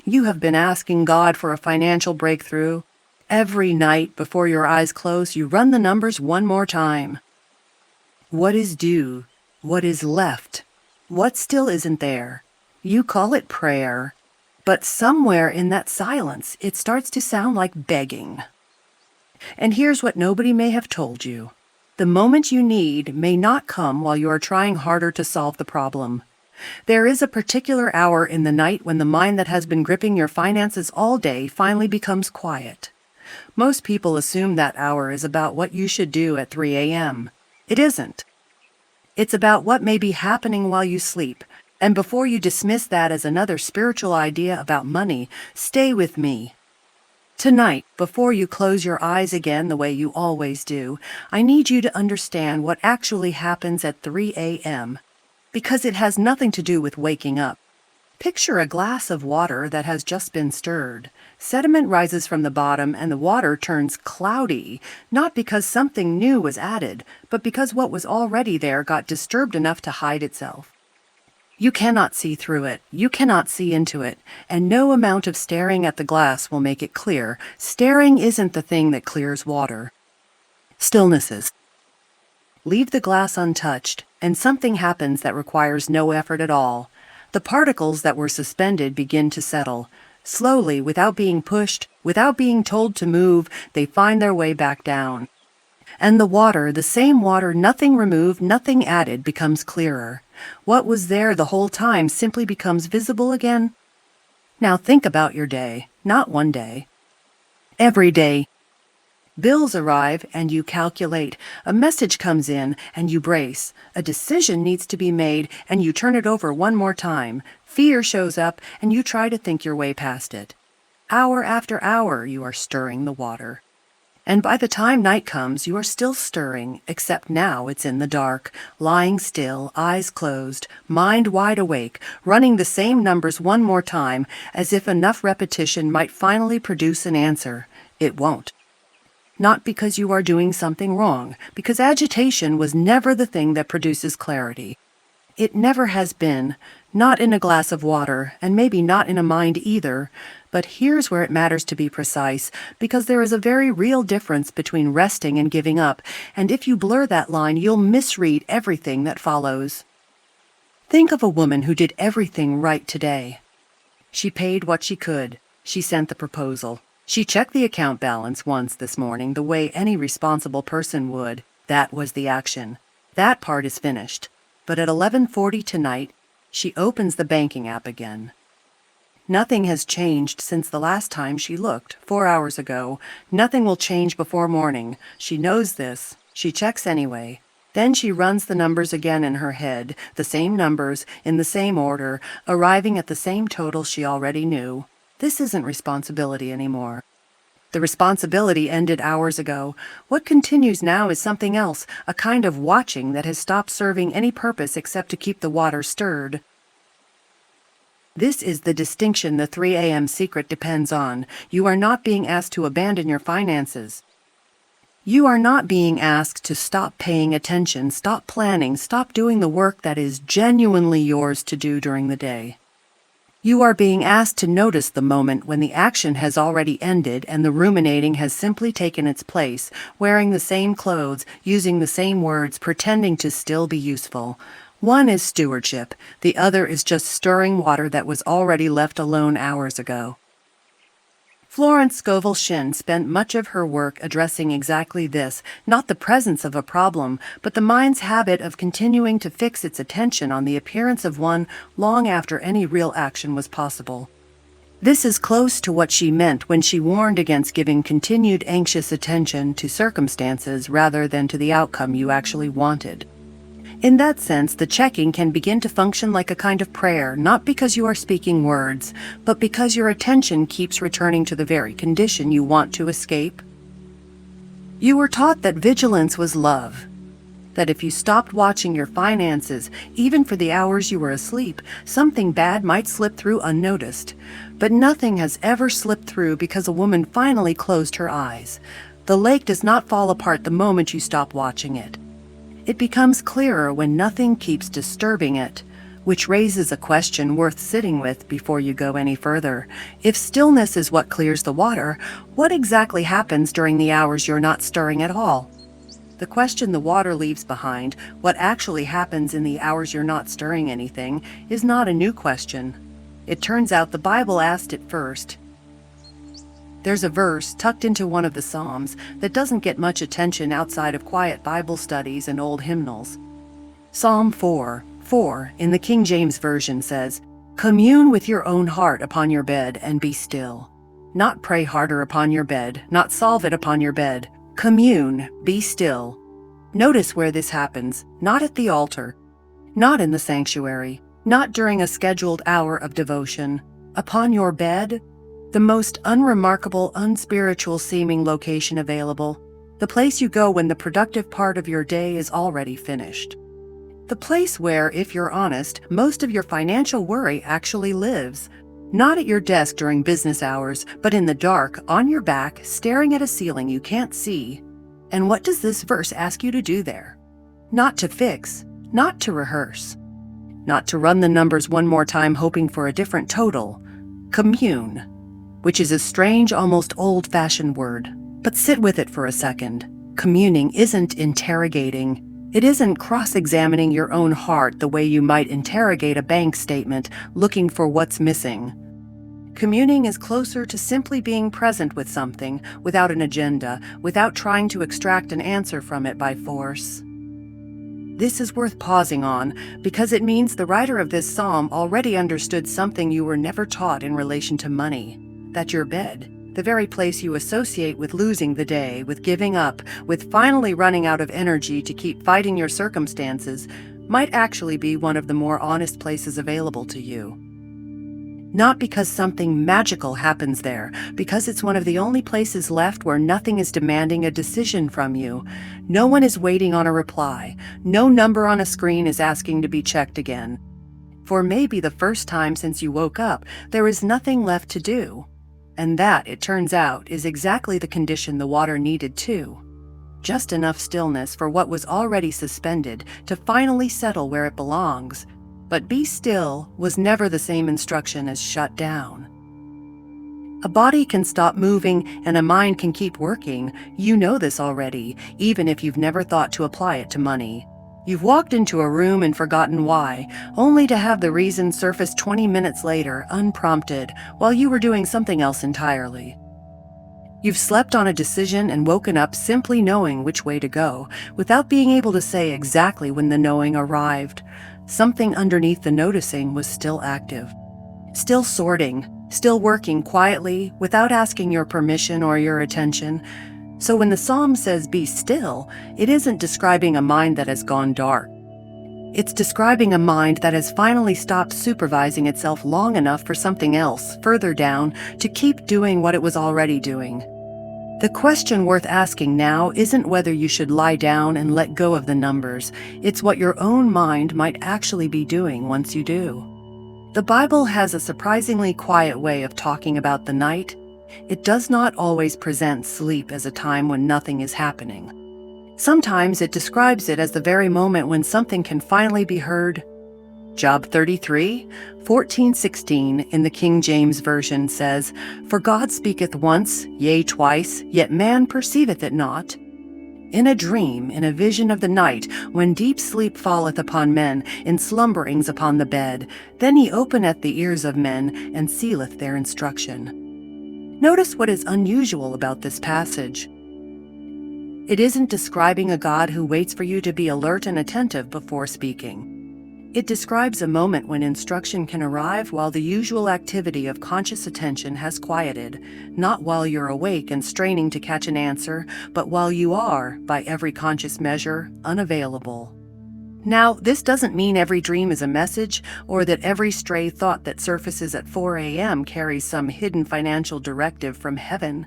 You have been asking God for a financial breakthrough. Every night before your eyes close, you run the numbers one more time. What is due? What is left? What still isn't there? You call it prayer, but somewhere in that silence, it starts to sound like begging. And here's what nobody may have told you. The moment you need may not come while you are trying harder to solve the problem. There is a particular hour in the night when the mind that has been gripping your finances all day finally becomes quiet. Most people assume that hour is about what you should do at 3 a.m. It isn't. It's about what may be happening while you sleep. And before you dismiss that as another spiritual idea about money, stay with me. Tonight, before you close your eyes again the way you always do, I need you to understand what actually happens at 3 a.m. because it has nothing to do with waking up. Picture a glass of water that has just been stirred. Sediment rises from the bottom and the water turns cloudy, not because something new was added, but because what was already there got disturbed enough to hide itself. You cannot see through it, you cannot see into it, and no amount of staring at the glass will make it clear. Staring isn't the thing that clears water. Stillness is. Leave the glass untouched, and something happens that requires no effort at all. The particles that were suspended begin to settle. Slowly, without being pushed, without being told to move, they find their way back down. And the water, the same water, nothing removed, nothing added, becomes clearer. What was there the whole time simply becomes visible again. Now think about your day, not one day. Every day. Bills arrive and you calculate. A message comes in and you brace. A decision needs to be made and you turn it over one more time. Fear shows up and you try to think your way past it. Hour after hour you are stirring the water. And by the time night comes, you are still stirring, except now it's in the dark, lying still, eyes closed, mind wide awake, running the same numbers one more time, as if enough repetition might finally produce an answer. It won't. Not because you are doing something wrong, because agitation was never the thing that produces clarity. It never has been, not in a glass of water, and maybe not in a mind either. But here's where it matters to be precise, because there is a very real difference between resting and giving up, and if you blur that line, you'll misread everything that follows. Think of a woman who did everything right today. She paid what she could. She sent the proposal. She checked the account balance once this morning the way any responsible person would. That was the action. That part is finished. But at 11:40 tonight, she opens the banking app again. Nothing has changed since the last time she looked, 4 hours ago. Nothing will change before morning. She knows this. She checks anyway. Then she runs the numbers again in her head, the same numbers, in the same order, arriving at the same total she already knew. This isn't responsibility anymore. The responsibility ended hours ago. What continues now is something else, a kind of watching that has stopped serving any purpose except to keep the water stirred. This is the distinction the 3 a.m. secret depends on. You are not being asked to abandon your finances. You are not being asked to stop paying attention, stop planning, stop doing the work that is genuinely yours to do during the day. You are being asked to notice the moment when the action has already ended and the ruminating has simply taken its place, wearing the same clothes, using the same words, pretending to still be useful. One is stewardship, the other is just stirring water that was already left alone hours ago. Florence Scovel Shinn spent much of her work addressing exactly this, not the presence of a problem, but the mind's habit of continuing to fix its attention on the appearance of one long after any real action was possible. This is close to what she meant when she warned against giving continued anxious attention to circumstances rather than to the outcome you actually wanted. In that sense, the checking can begin to function like a kind of prayer, not because you are speaking words, but because your attention keeps returning to the very condition you want to escape. You were taught that vigilance was love, that if you stopped watching your finances, even for the hours you were asleep, something bad might slip through unnoticed. But nothing has ever slipped through because a woman finally closed her eyes. The lake does not fall apart the moment you stop watching it. It becomes clearer when nothing keeps disturbing it, which raises a question worth sitting with before you go any further. If stillness is what clears the water, what exactly happens during the hours you're not stirring at all? The question the water leaves behind, what actually happens in the hours you're not stirring anything, is not a new question. It turns out the Bible asked it first. There's a verse tucked into one of the Psalms that doesn't get much attention outside of quiet Bible studies and old hymnals. Psalm 4:4 in the King James Version says, "Commune with your own heart upon your bed and be still." Not pray harder upon your bed, not solve it upon your bed. Commune, be still. Notice where this happens, not at the altar, not in the sanctuary, not during a scheduled hour of devotion. Upon your bed, the most unremarkable, unspiritual seeming location available, the place you go when the productive part of your day is already finished. The place where, if you're honest, most of your financial worry actually lives. Not at your desk during business hours, but in the dark, on your back, staring at a ceiling you can't see. And what does this verse ask you to do there? Not to fix, not to rehearse, not to run the numbers one more time hoping for a different total. Commune, which is a strange, almost old-fashioned word. But sit with it for a second. Communing isn't interrogating. It isn't cross-examining your own heart the way you might interrogate a bank statement, looking for what's missing. Communing is closer to simply being present with something, without an agenda, without trying to extract an answer from it by force. This is worth pausing on, because it means the writer of this psalm already understood something you were never taught in relation to money. That your bed, the very place you associate with losing the day, with giving up, with finally running out of energy to keep fighting your circumstances, might actually be one of the more honest places available to you. Not because something magical happens there, because it's one of the only places left where nothing is demanding a decision from you. No one is waiting on a reply. No number on a screen is asking to be checked again. For maybe the first time since you woke up, there is nothing left to do. And that, it turns out, is exactly the condition the water needed too. Just enough stillness for what was already suspended to finally settle where it belongs. But be still was never the same instruction as shut down. A body can stop moving and a mind can keep working. You know this already, even if you've never thought to apply it to money. You've walked into a room and forgotten why, only to have the reason surface 20 minutes later, unprompted, while you were doing something else entirely. You've slept on a decision and woken up simply knowing which way to go, without being able to say exactly when the knowing arrived. Something underneath the noticing was still active, still sorting, still working quietly, without asking your permission or your attention. So when the psalm says be still, it isn't describing a mind that has gone dark. It's describing a mind that has finally stopped supervising itself long enough for something else, further down, to keep doing what it was already doing. The question worth asking now isn't whether you should lie down and let go of the numbers. It's what your own mind might actually be doing once you do. The Bible has a surprisingly quiet way of talking about the night. It does not always present sleep as a time when nothing is happening. Sometimes it describes it as the very moment when something can finally be heard. Job 33:14-16 in the King James Version says, "For God speaketh once, yea twice, yet man perceiveth it not. In a dream, in a vision of the night, when deep sleep falleth upon men, in slumberings upon the bed, then he openeth the ears of men, and sealeth their instruction." Notice what is unusual about this passage. It isn't describing a God who waits for you to be alert and attentive before speaking. It describes a moment when instruction can arrive while the usual activity of conscious attention has quieted, not while you're awake and straining to catch an answer, but while you are, by every conscious measure, unavailable. Now, this doesn't mean every dream is a message, or that every stray thought that surfaces at 4 a.m. carries some hidden financial directive from heaven.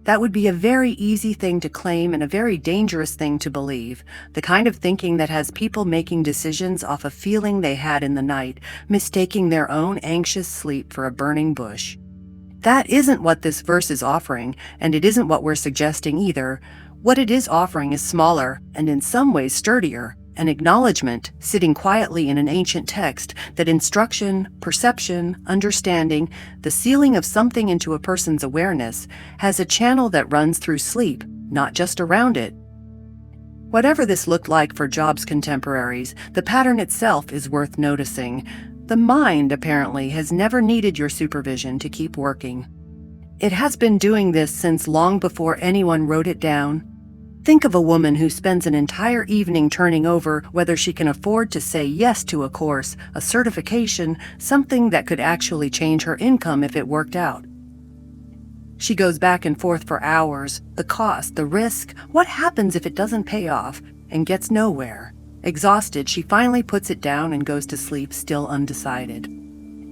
That would be a very easy thing to claim and a very dangerous thing to believe, the kind of thinking that has people making decisions off a feeling they had in the night, mistaking their own anxious sleep for a burning bush. That isn't what this verse is offering, and it isn't what we're suggesting either. What it is offering is smaller, and in some ways sturdier. An acknowledgement, sitting quietly in an ancient text, that instruction, perception, understanding, the sealing of something into a person's awareness, has a channel that runs through sleep, not just around it. Whatever this looked like for Jobs' contemporaries, the pattern itself is worth noticing. The mind, apparently, has never needed your supervision to keep working. It has been doing this since long before anyone wrote it down. Think of a woman who spends an entire evening turning over whether she can afford to say yes to a course, a certification, something that could actually change her income if it worked out. She goes back and forth for hours, the cost, the risk, what happens if it doesn't pay off, and gets nowhere. Exhausted, she finally puts it down and goes to sleep, still undecided.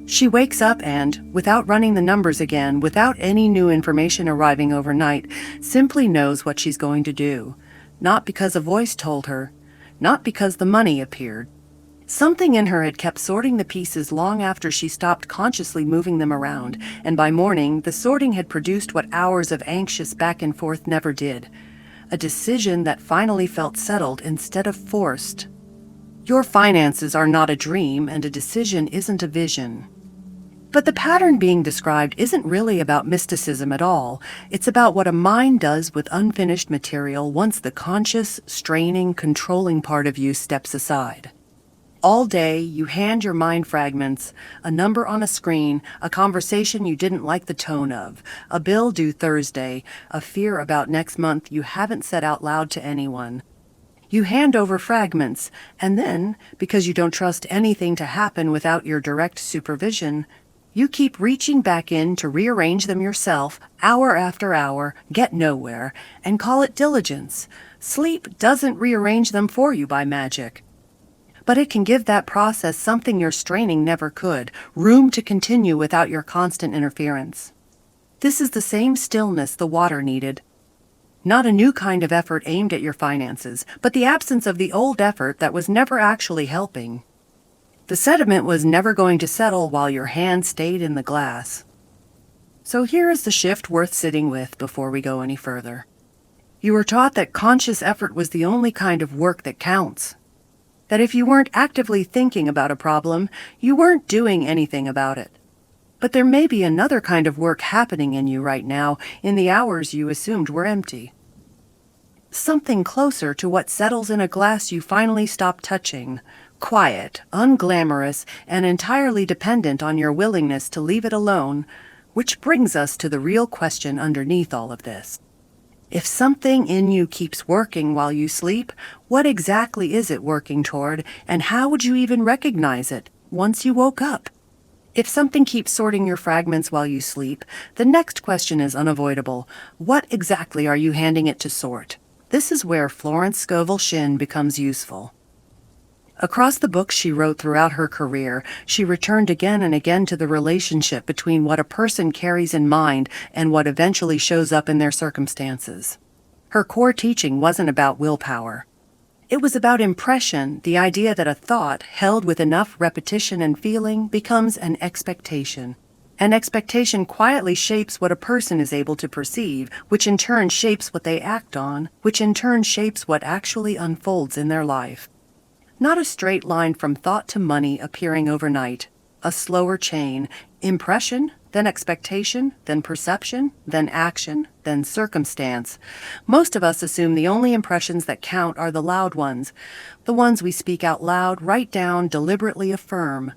She wakes up and, without running the numbers again, without any new information arriving overnight, simply knows what she's going to do. Not because a voice told her, not because the money appeared. Something in her had kept sorting the pieces long after she stopped consciously moving them around, and by morning, the sorting had produced what hours of anxious back and forth never did. A decision that finally felt settled instead of forced. Your finances are not a dream, and a decision isn't a vision. But the pattern being described isn't really about mysticism at all. It's about what a mind does with unfinished material once the conscious, straining, controlling part of you steps aside. All day, you hand your mind fragments, a number on a screen, a conversation you didn't like the tone of, a bill due Thursday, a fear about next month you haven't said out loud to anyone. You hand over fragments, and then, because you don't trust anything to happen without your direct supervision, you keep reaching back in to rearrange them yourself, hour after hour, get nowhere, and call it diligence. Sleep doesn't rearrange them for you by magic. But it can give that process something your straining never could, room to continue without your constant interference. This is the same stillness the water needed. Not a new kind of effort aimed at your finances, but the absence of the old effort that was never actually helping. The sediment was never going to settle while your hand stayed in the glass. So here is the shift worth sitting with before we go any further. You were taught that conscious effort was the only kind of work that counts. That if you weren't actively thinking about a problem, you weren't doing anything about it. But there may be another kind of work happening in you right now in the hours you assumed were empty. Something closer to what settles in a glass you finally stop touching. Quiet, unglamorous, and entirely dependent on your willingness to leave it alone, which brings us to the real question underneath all of this. If something in you keeps working while you sleep, what exactly is it working toward, and how would you even recognize it once you woke up? If something keeps sorting your fragments while you sleep, the next question is unavoidable. What exactly are you handing it to sort? This is where Florence Scovel Shinn becomes useful. Across the books she wrote throughout her career, she returned again and again to the relationship between what a person carries in mind and what eventually shows up in their circumstances. Her core teaching wasn't about willpower. It was about impression, the idea that a thought, held with enough repetition and feeling, becomes an expectation. An expectation quietly shapes what a person is able to perceive, which in turn shapes what they act on, which in turn shapes what actually unfolds in their life. Not a straight line from thought to money appearing overnight. A slower chain. Impression, then expectation, then perception, then action, then circumstance. Most of us assume the only impressions that count are the loud ones. The ones we speak out loud, write down, deliberately affirm.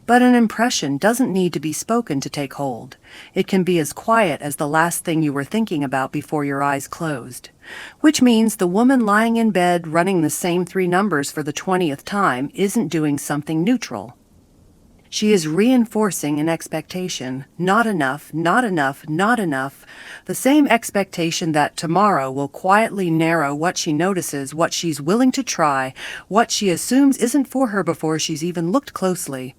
But an impression doesn't need to be spoken to take hold. It can be as quiet as the last thing you were thinking about before your eyes closed. Which means the woman lying in bed running the same 3 numbers for the 20th time isn't doing something neutral. She is reinforcing an expectation. Not enough, not enough, not enough. The same expectation that tomorrow will quietly narrow what she notices, what she's willing to try, what she assumes isn't for her before she's even looked closely.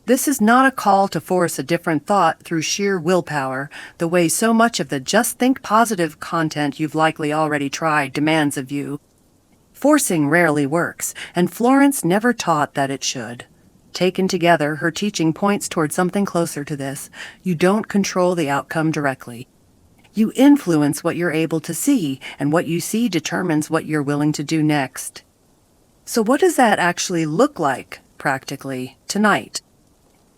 This is not a call to force a different thought through sheer willpower, the way so much of the just think positive content you've likely already tried demands of you. Forcing rarely works, and Florence never taught that it should. Taken together, her teaching points toward something closer to this. You don't control the outcome directly. You influence what you're able to see, and what you see determines what you're willing to do next. So what does that actually look like, practically, tonight?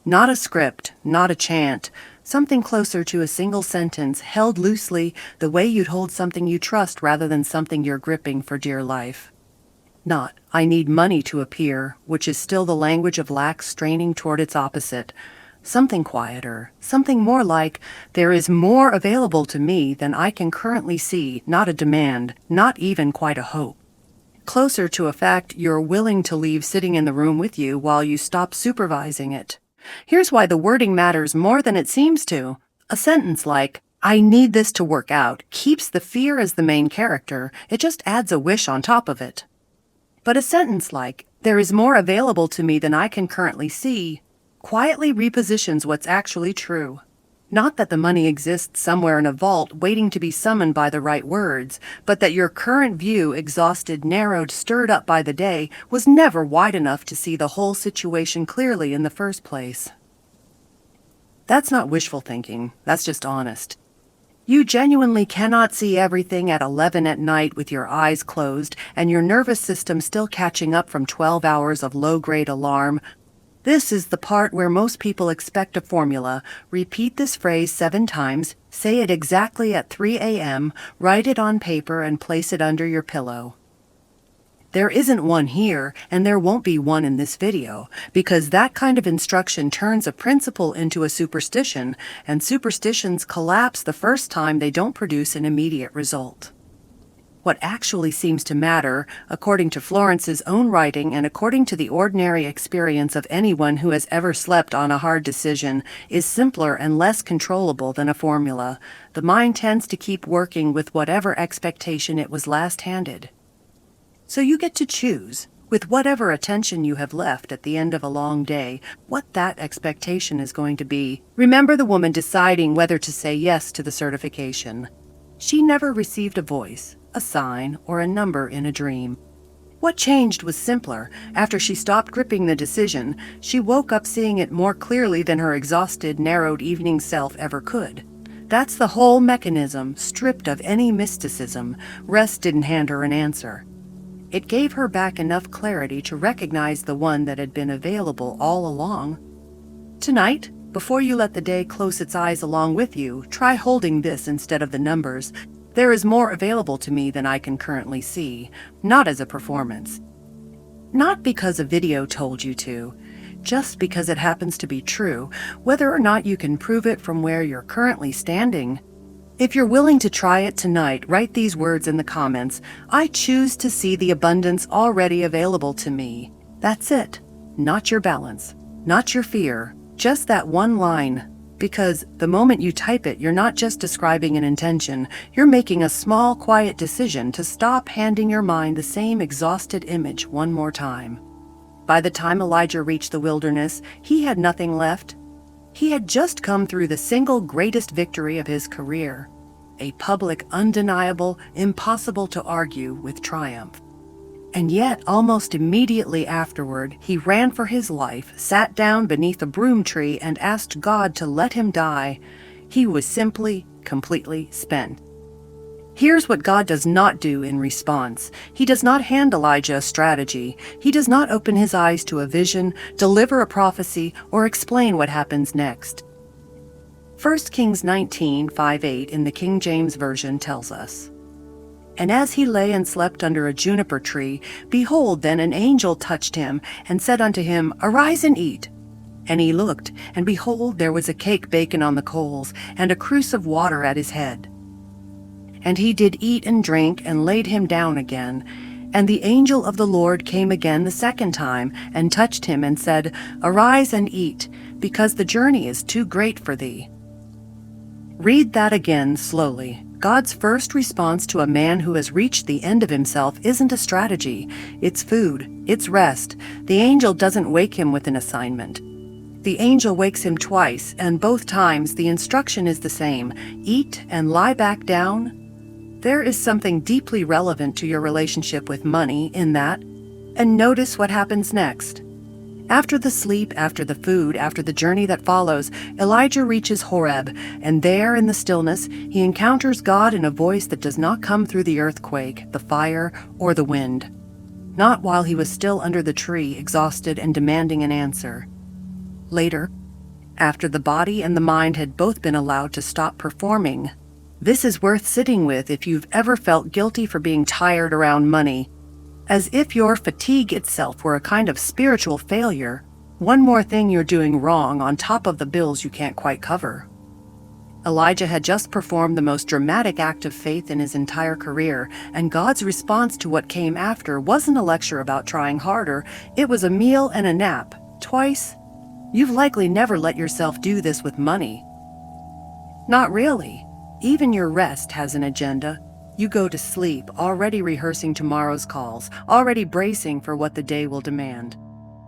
Not a script, not a chant, something closer to a single sentence held loosely the way you'd hold something you trust rather than something you're gripping for dear life. Not, I need money to appear, which is still the language of lack straining toward its opposite. Something quieter, something more like, there is more available to me than I can currently see, not a demand, not even quite a hope. Closer to a fact you're willing to leave sitting in the room with you while you stop supervising it. Here's why the wording matters more than it seems to. A sentence like, I need this to work out, keeps the fear as the main character, it just adds a wish on top of it. But a sentence like, there is more available to me than I can currently see, quietly repositions what's actually true. Not that the money exists somewhere in a vault waiting to be summoned by the right words, but that your current view, exhausted, narrowed, stirred up by the day, was never wide enough to see the whole situation clearly in the first place. That's not wishful thinking, that's just honest. You genuinely cannot see everything at 11 at night with your eyes closed and your nervous system still catching up from 12 hours of low-grade alarm. This is the part where most people expect a formula. Repeat this phrase 7 times, say it exactly at 3 a.m., write it on paper and place it under your pillow. There isn't one here, and there won't be one in this video, because that kind of instruction turns a principle into a superstition, and superstitions collapse the first time they don't produce an immediate result. What actually seems to matter, according to Florence's own writing and according to the ordinary experience of anyone who has ever slept on a hard decision, is simpler and less controllable than a formula. The mind tends to keep working with whatever expectation it was last handed. So you get to choose, with whatever attention you have left at the end of a long day, what that expectation is going to be. Remember the woman deciding whether to say yes to the certification. She never received a voice, a sign, or a number in a dream. What changed was simpler. After she stopped gripping the decision, she woke up seeing it more clearly than her exhausted, narrowed evening self ever could. That's the whole mechanism, stripped of any mysticism. Rest didn't hand her an answer. It gave her back enough clarity to recognize the one that had been available all along. Tonight, before you let the day close its eyes along with you, try holding this instead of the numbers. There is more available to me than I can currently see, not as a performance. Not because a video told you to, just because it happens to be true, whether or not you can prove it from where you're currently standing. If you're willing to try it tonight, write these words in the comments. I choose to see the abundance already available to me. That's it. Not your balance, not your fear, just that one line. Because the moment you type it, you're not just describing an intention, you're making a small, quiet decision to stop handing your mind the same exhausted image one more time. By the time Elijah reached the wilderness, he had nothing left. He had just come through the single greatest victory of his career, a public, undeniable, impossible to argue with triumph. And yet, almost immediately afterward, he ran for his life, sat down beneath a broom tree, and asked God to let him die. He was simply, completely spent. Here's what God does not do in response. He does not hand Elijah a strategy. He does not open his eyes to a vision, deliver a prophecy, or explain what happens next. 1 Kings 19:5-8 in the King James Version tells us, And as he lay and slept under a juniper tree, behold, then an angel touched him, and said unto him, Arise and eat. And he looked, and behold, there was a cake baken on the coals, and a cruse of water at his head. And he did eat and drink, and laid him down again. And the angel of the Lord came again the second time, and touched him, and said, Arise and eat, because the journey is too great for thee. Read that again slowly. God's first response to a man who has reached the end of himself isn't a strategy. It's food. It's rest. The angel doesn't wake him with an assignment. The angel wakes him twice, and both times the instruction is the same. Eat and lie back down. There is something deeply relevant to your relationship with money in that. And notice what happens next. After the sleep, after the food, after the journey that follows, Elijah reaches Horeb, and there in the stillness, he encounters God in a voice that does not come through the earthquake, the fire, or the wind. not while he was still under the tree, exhausted and demanding an answer. Later, after the body and the mind had both been allowed to stop performing. This is worth sitting with if you've ever felt guilty for being tired around money, as if your fatigue itself were a kind of spiritual failure, one more thing you're doing wrong on top of the bills you can't quite cover. Elijah had just performed the most dramatic act of faith in his entire career, and God's response to what came after wasn't a lecture about trying harder, it was a meal and a nap, twice. You've likely never let yourself do this with money. Not really. Even your rest has an agenda. You go to sleep, already rehearsing tomorrow's calls, already bracing for what the day will demand.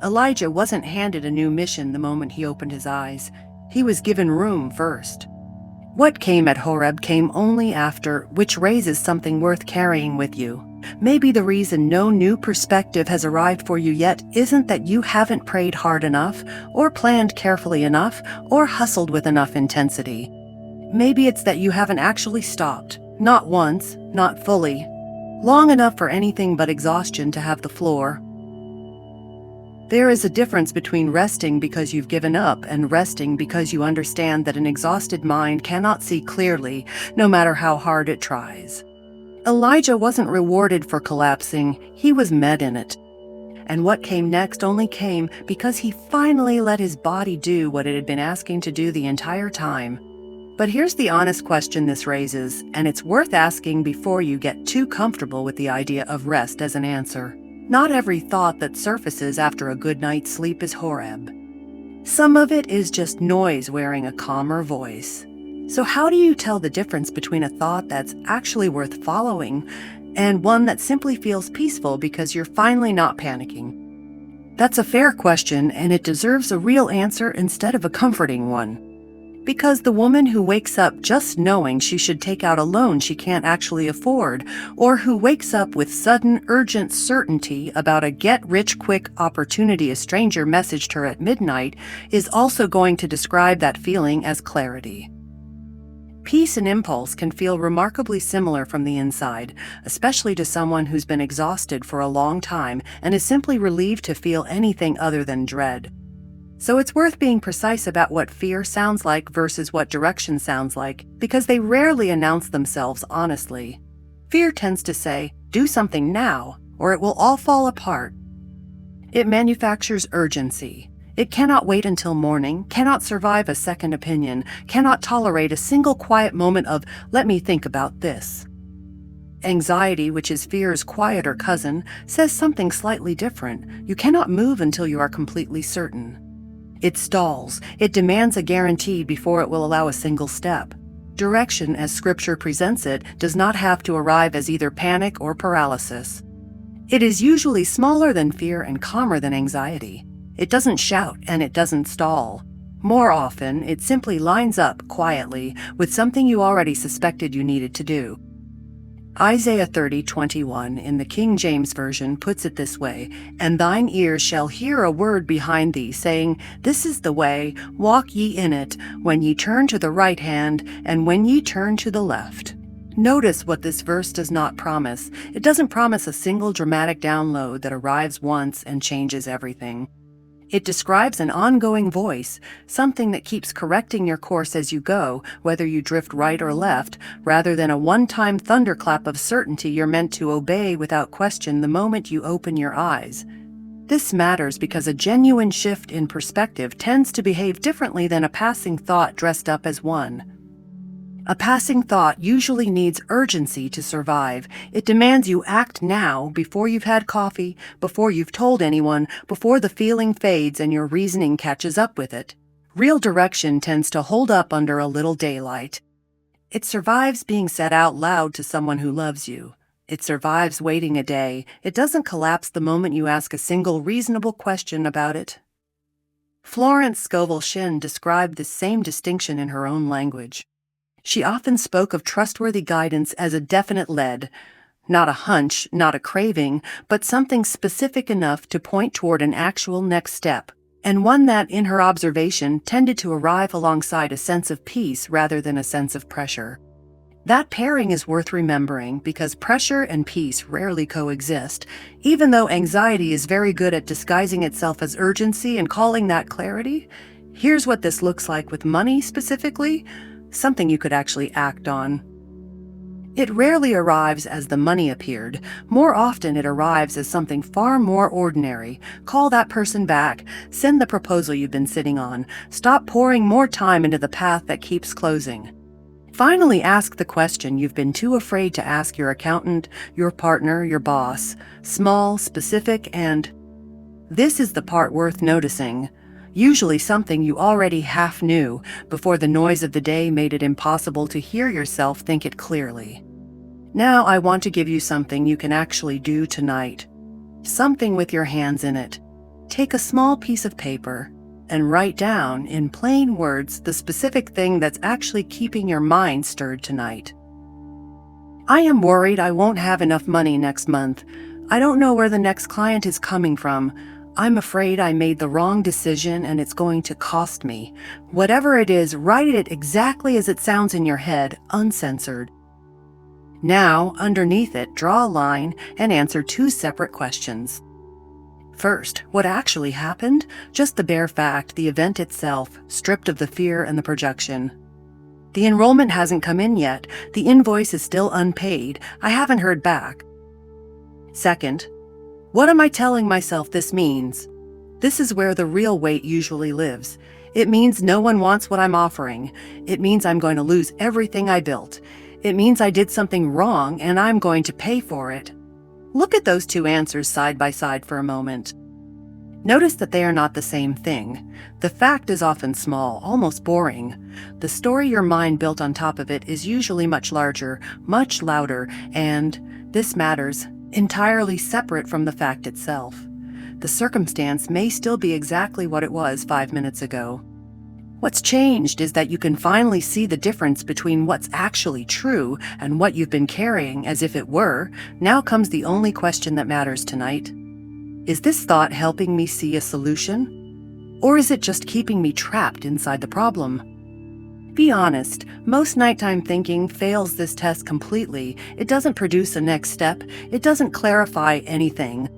Elijah wasn't handed a new mission the moment he opened his eyes. He was given room first. What came at Horeb came only after, which raises something worth carrying with you. Maybe the reason no new perspective has arrived for you yet isn't that you haven't prayed hard enough, or planned carefully enough, or hustled with enough intensity. Maybe it's that you haven't actually stopped, not once, not fully, long enough for anything but exhaustion to have the floor. There is a difference between resting because you've given up and resting because you understand that an exhausted mind cannot see clearly, no matter how hard it tries. Elijah wasn't rewarded for collapsing, he was met in it. And what came next only came because he finally let his body do what it had been asking to do the entire time. But here's the honest question this raises, and it's worth asking before you get too comfortable with the idea of rest as an answer. Not every thought that surfaces after a good night's sleep is Horeb. Some of it is just noise wearing a calmer voice. So how do you tell the difference between a thought that's actually worth following and one that simply feels peaceful because you're finally not panicking? That's a fair question, and it deserves a real answer instead of a comforting one. Because the woman who wakes up just knowing she should take out a loan she can't actually afford, or who wakes up with sudden, urgent certainty about a get-rich-quick opportunity a stranger messaged her at midnight, is also going to describe that feeling as clarity. Peace and impulse can feel remarkably similar from the inside, especially to someone who's been exhausted for a long time and is simply relieved to feel anything other than dread. So it's worth being precise about what fear sounds like versus what direction sounds like, because they rarely announce themselves honestly. Fear tends to say, "Do something now, or it will all fall apart." It manufactures urgency. It cannot wait until morning, cannot survive a second opinion, cannot tolerate a single quiet moment of, "Let me think about this." Anxiety, which is fear's quieter cousin, says something slightly different. You cannot move until you are completely certain. It stalls. It demands a guarantee before it will allow a single step. Direction, as Scripture presents it, does not have to arrive as either panic or paralysis. It is usually smaller than fear and calmer than anxiety. It doesn't shout and it doesn't stall. More often, it simply lines up quietly with something you already suspected you needed to do. Isaiah 30:21 in the King James Version puts it this way, "And thine ears shall hear a word behind thee, saying, This is the way, walk ye in it, when ye turn to the right hand, and when ye turn to the left." Notice what this verse does not promise. It doesn't promise a single dramatic download that arrives once and changes everything. It describes an ongoing voice, something that keeps correcting your course as you go, whether you drift right or left, rather than a one-time thunderclap of certainty you're meant to obey without question the moment you open your eyes. This matters because a genuine shift in perspective tends to behave differently than a passing thought dressed up as one. A passing thought usually needs urgency to survive. It demands you act now, before you've had coffee, before you've told anyone, before the feeling fades and your reasoning catches up with it. Real direction tends to hold up under a little daylight. It survives being said out loud to someone who loves you. It survives waiting a day. It doesn't collapse the moment you ask a single reasonable question about it. Florence Scovel Shinn described this same distinction in her own language. She often spoke of trustworthy guidance as a definite lead, not a hunch, not a craving, but something specific enough to point toward an actual next step, and one that, in her observation, tended to arrive alongside a sense of peace rather than a sense of pressure. That pairing is worth remembering because pressure and peace rarely coexist, even though anxiety is very good at disguising itself as urgency and calling that clarity. Here's what this looks like with money specifically, something you could actually act on. It rarely arrives as the money appeared. More often it arrives as something far more ordinary. Call that person back. Send the proposal you've been sitting on. Stop pouring more time into the path that keeps closing. Finally, ask the question you've been too afraid to ask your accountant, your partner, your boss. Small, specific, and this is the part worth noticing. Usually something you already half knew before the noise of the day made it impossible to hear yourself think it clearly. Now I want to give you something you can actually do tonight. Something with your hands in it. Take a small piece of paper and write down in plain words the specific thing that's actually keeping your mind stirred tonight. I am worried I won't have enough money next month. I don't know where the next client is coming from. I'm afraid I made the wrong decision and it's going to cost me. Whatever it is, write it exactly as it sounds in your head, uncensored. Now, underneath it, draw a line and answer 2 separate questions. First, what actually happened? Just the bare fact, the event itself, stripped of the fear and the projection. The enrollment hasn't come in yet. The invoice is still unpaid. I haven't heard back. Second, what am I telling myself this means? This is where the real weight usually lives. It means no one wants what I'm offering. It means I'm going to lose everything I built. It means I did something wrong and I'm going to pay for it. Look at those 2 answers side by side for a moment. Notice that they are not the same thing. The fact is often small, almost boring. The story your mind built on top of it is usually much larger, much louder, and, this matters, entirely separate from the fact itself. The circumstance may still be exactly what it was 5 minutes ago. What's changed is that you can finally see the difference between what's actually true and what you've been carrying as if it were. Now comes the only question that matters tonight. Is this thought helping me see a solution? Or is it just keeping me trapped inside the problem? Be honest, most nighttime thinking fails this test completely. It doesn't produce a next step. It doesn't clarify anything.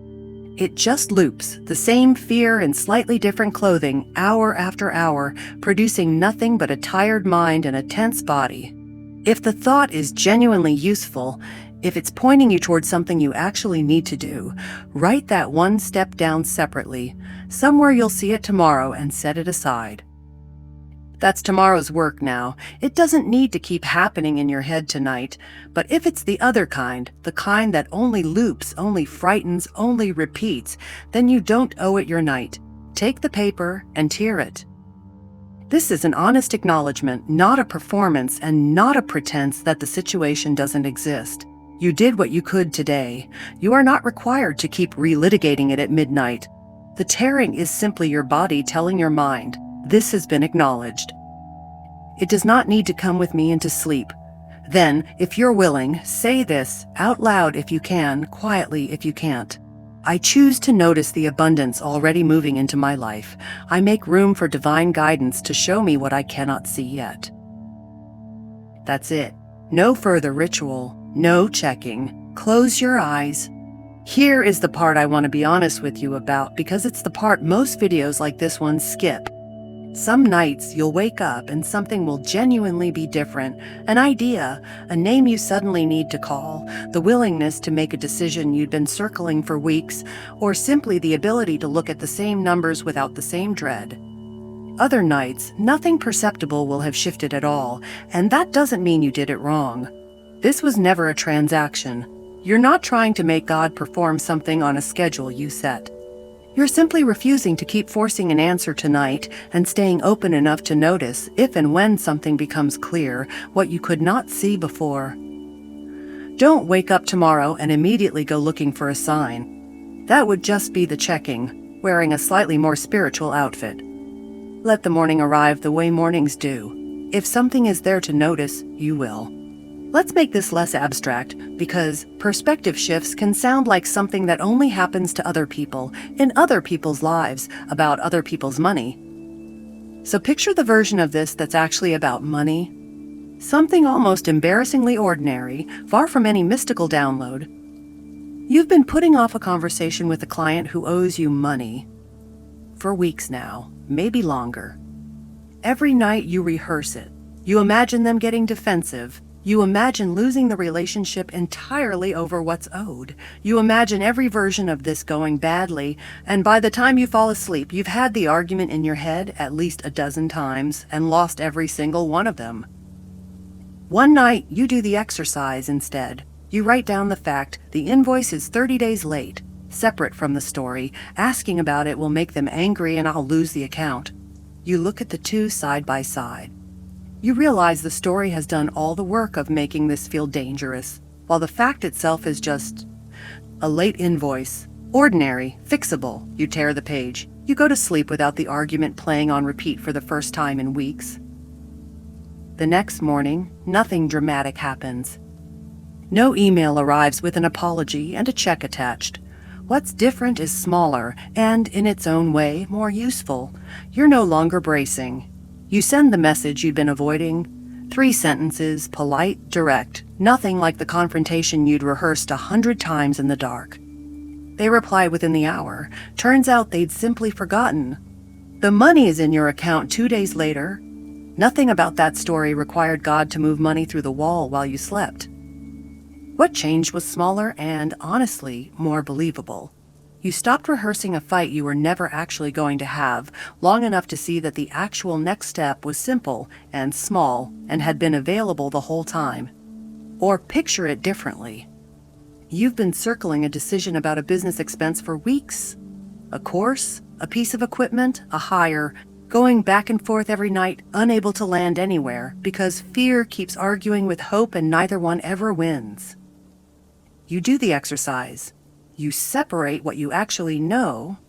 It just loops, the same fear in slightly different clothing, hour after hour, producing nothing but a tired mind and a tense body. If the thought is genuinely useful, if it's pointing you towards something you actually need to do, write that 1 step down separately. Somewhere you'll see it tomorrow and set it aside. That's tomorrow's work now. It doesn't need to keep happening in your head tonight. But if it's the other kind, the kind that only loops, only frightens, only repeats, then you don't owe it your night. Take the paper and tear it. This is an honest acknowledgement, not a performance and not a pretense that the situation doesn't exist. You did what you could today. You are not required to keep relitigating it at midnight. The tearing is simply your body telling your mind, this has been acknowledged. It does not need to come with me into sleep. Then, if you're willing, say this, out loud if you can, quietly if you can't. I choose to notice the abundance already moving into my life. I make room for divine guidance to show me what I cannot see yet. That's it. No further ritual, no checking. Close your eyes. Here is the part I want to be honest with you about because it's the part most videos like this one skip. Some nights you'll wake up and something will genuinely be different. An idea, a name you suddenly need to call, the willingness to make a decision you'd been circling for weeks, or simply the ability to look at the same numbers without the same dread. Other nights, nothing perceptible will have shifted at all, and that doesn't mean you did it wrong. This was never a transaction. You're not trying to make God perform something on a schedule you set. You're simply refusing to keep forcing an answer tonight and staying open enough to notice, if and when something becomes clear, what you could not see before. Don't wake up tomorrow and immediately go looking for a sign. That would just be the checking, wearing a slightly more spiritual outfit. Let the morning arrive the way mornings do. If something is there to notice, you will. Let's make this less abstract, because perspective shifts can sound like something that only happens to other people, in other people's lives, about other people's money. So picture the version of this that's actually about money. Something almost embarrassingly ordinary, far from any mystical download. You've been putting off a conversation with a client who owes you money for weeks now, maybe longer. Every night you rehearse it. You imagine them getting defensive. You imagine losing the relationship entirely over what's owed. You imagine every version of this going badly, and by the time you fall asleep, you've had the argument in your head at least a dozen times and lost every single one of them. One night, you do the exercise instead. You write down the fact the invoice is 30 days late, separate from the story. Asking about it will make them angry and I'll lose the account. You look at the two side by side. You realize the story has done all the work of making this feel dangerous, while the fact itself is just a late invoice. Ordinary, fixable. You tear the page. You go to sleep without the argument playing on repeat for the first time in weeks. The next morning, nothing dramatic happens. No email arrives with an apology and a check attached. What's different is smaller and, in its own way, more useful. You're no longer bracing. You send the message you'd been avoiding. 3 sentences, polite, direct, nothing like the confrontation you'd rehearsed 100 times in the dark. They reply within the hour. Turns out they'd simply forgotten. The money is in your account 2 days later. Nothing about that story required God to move money through the wall while you slept. What changed was smaller and, honestly, more believable. You stopped rehearsing a fight you were never actually going to have, long enough to see that the actual next step was simple and small and had been available the whole time. Or picture it differently. You've been circling a decision about a business expense for weeks. A course, a piece of equipment, a hire, going back and forth every night, unable to land anywhere because fear keeps arguing with hope and neither one ever wins. You do the exercise. You separate what you actually know.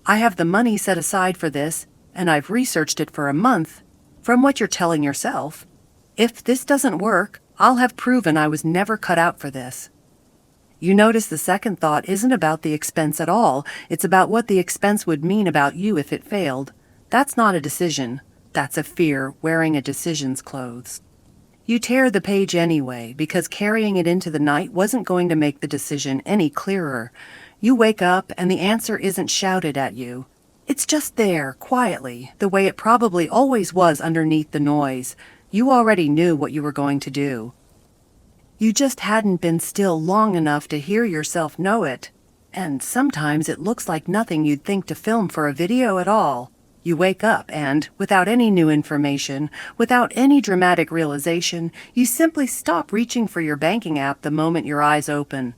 I have the money set aside for this, and I've researched it for a month, from what you're telling yourself. If this doesn't work, I'll have proven I was never cut out for this. You notice the second thought isn't about the expense at all. It's about what the expense would mean about you if it failed. That's not a decision. That's a fear wearing a decision's clothes. You tear the page anyway, because carrying it into the night wasn't going to make the decision any clearer. You wake up and the answer isn't shouted at you. It's just there, quietly, the way it probably always was underneath the noise. You already knew what you were going to do. You just hadn't been still long enough to hear yourself know it. And sometimes it looks like nothing you'd think to film for a video at all. You wake up and, without any new information, without any dramatic realization, you simply stop reaching for your banking app the moment your eyes open.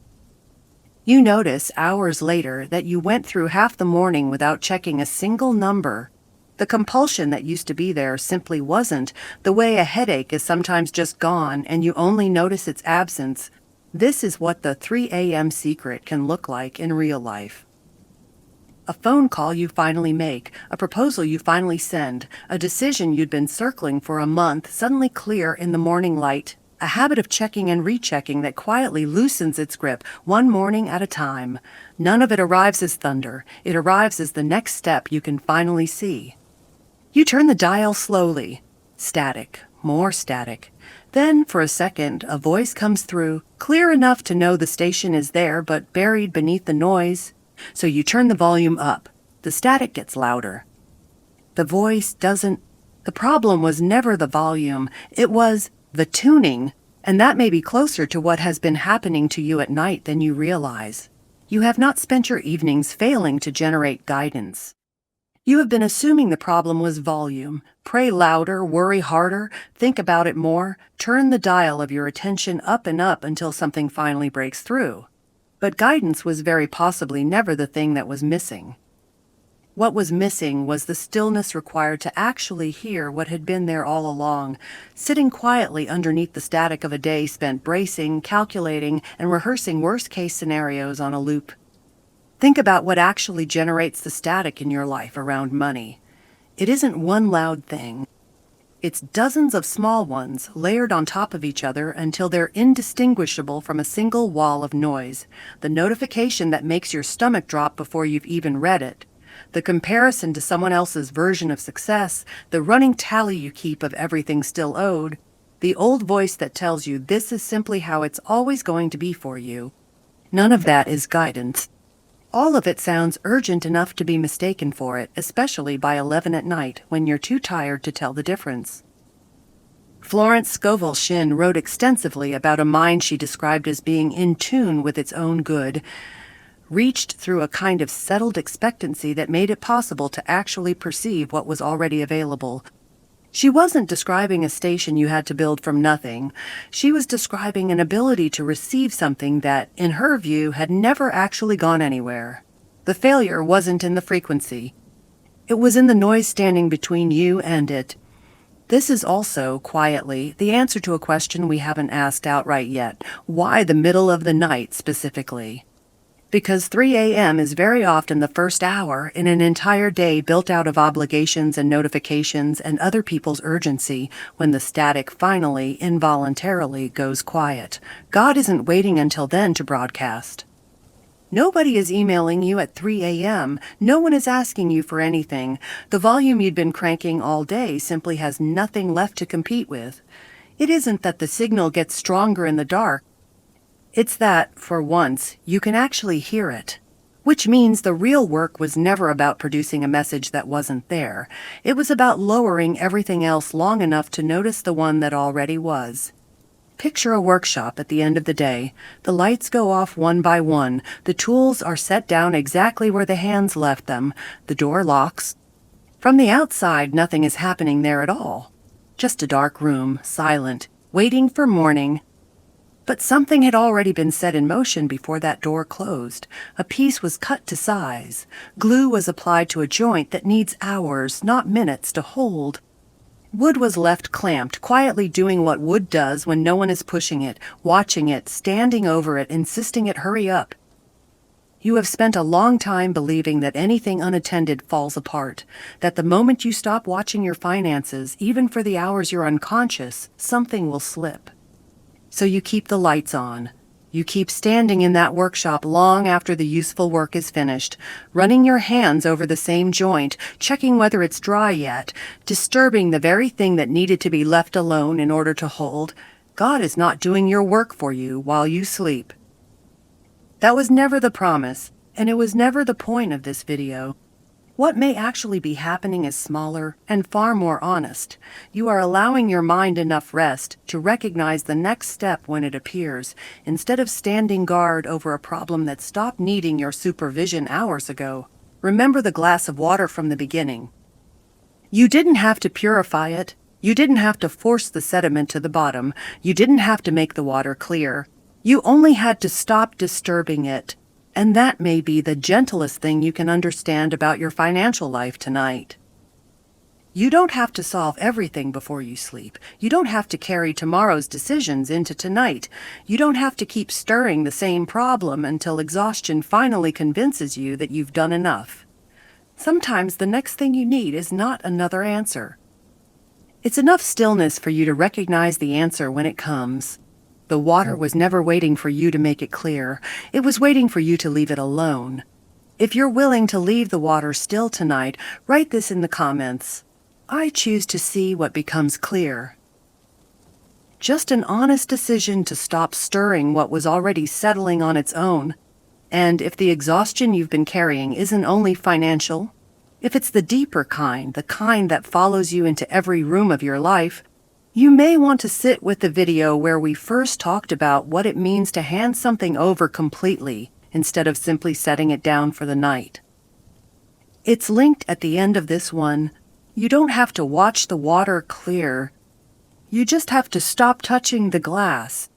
You notice, hours later, that you went through half the morning without checking a single number. The compulsion that used to be there simply wasn't, the way a headache is sometimes just gone and you only notice its absence. This is what the 3 a.m. secret can look like in real life. A phone call you finally make, a proposal you finally send, a decision you'd been circling for a month suddenly clear in the morning light, a habit of checking and rechecking that quietly loosens its grip one morning at a time. None of it arrives as thunder. It arrives as the next step you can finally see. You turn the dial slowly. Static, more static. Then, for a second, a voice comes through, clear enough to know the station is there but buried beneath the noise. So you turn the volume up. The static gets louder. The voice doesn't. The problem was never the volume. It was the tuning, and that may be closer to what has been happening to you at night than you realize. You have not spent your evenings failing to generate guidance. You have been assuming the problem was volume. Pray louder, worry harder, think about it more, turn the dial of your attention up and up until something finally breaks through. But guidance was very possibly never the thing that was missing. What was missing was the stillness required to actually hear what had been there all along, sitting quietly underneath the static of a day spent bracing, calculating, and rehearsing worst-case scenarios on a loop. Think about what actually generates the static in your life around money. It isn't one loud thing. It's dozens of small ones layered on top of each other until they're indistinguishable from a single wall of noise. The notification that makes your stomach drop before you've even read it. The comparison to someone else's version of success. The running tally you keep of everything still owed. The old voice that tells you this is simply how it's always going to be for you. None of that is guidance. All of it sounds urgent enough to be mistaken for it, especially by 11 at night when you're too tired to tell the difference. Florence Scovel Shinn wrote extensively about a mind she described as being in tune with its own good, reached through a kind of settled expectancy that made it possible to actually perceive what was already available. She wasn't describing a station you had to build from nothing. She was describing an ability to receive something that, in her view, had never actually gone anywhere. The failure wasn't in the frequency. It was in the noise standing between you and it. This is also, quietly, the answer to a question we haven't asked outright yet. Why the middle of the night specifically? Because 3 a.m. is very often the first hour in an entire day built out of obligations and notifications and other people's urgency when the static finally, involuntarily, goes quiet. God isn't waiting until then to broadcast. Nobody is emailing you at 3 a.m. No one is asking you for anything. The volume you'd been cranking all day simply has nothing left to compete with. It isn't that the signal gets stronger in the dark. It's that, for once, you can actually hear it. Which means the real work was never about producing a message that wasn't there. It was about lowering everything else long enough to notice the one that already was. Picture a workshop at the end of the day. The lights go off one by one. The tools are set down exactly where the hands left them. The door locks. From the outside, nothing is happening there at all. Just a dark room, silent, waiting for morning. But something had already been set in motion before that door closed. A piece was cut to size. Glue was applied to a joint that needs hours, not minutes, to hold. Wood was left clamped, quietly doing what wood does when no one is pushing it, watching it, standing over it, insisting it hurry up. You have spent a long time believing that anything unattended falls apart, that the moment you stop watching your finances, even for the hours you're unconscious, something will slip. So you keep the lights on. You keep standing in that workshop long after the useful work is finished, running your hands over the same joint, checking whether it's dry yet, disturbing the very thing that needed to be left alone in order to hold. God is not doing your work for you while you sleep. That was never the promise, and it was never the point of this video. What may actually be happening is smaller and far more honest. You are allowing your mind enough rest to recognize the next step when it appears, instead of standing guard over a problem that stopped needing your supervision hours ago. Remember the glass of water from the beginning. You didn't have to purify it. You didn't have to force the sediment to the bottom. You didn't have to make the water clear. You only had to stop disturbing it. And that may be the gentlest thing you can understand about your financial life tonight. You don't have to solve everything before you sleep. You don't have to carry tomorrow's decisions into tonight. You don't have to keep stirring the same problem until exhaustion finally convinces you that you've done enough. Sometimes the next thing you need is not another answer. It's enough stillness for you to recognize the answer when it comes. The water was never waiting for you to make it clear. It was waiting for you to leave it alone. If you're willing to leave the water still tonight, write this in the comments. I choose to see what becomes clear. Just an honest decision to stop stirring what was already settling on its own. And if the exhaustion you've been carrying isn't only financial, if it's the deeper kind, the kind that follows you into every room of your life, you may want to sit with the video where we first talked about what it means to hand something over completely instead of simply setting it down for the night. It's linked at the end of this one. You don't have to watch the water clear. You just have to stop touching the glass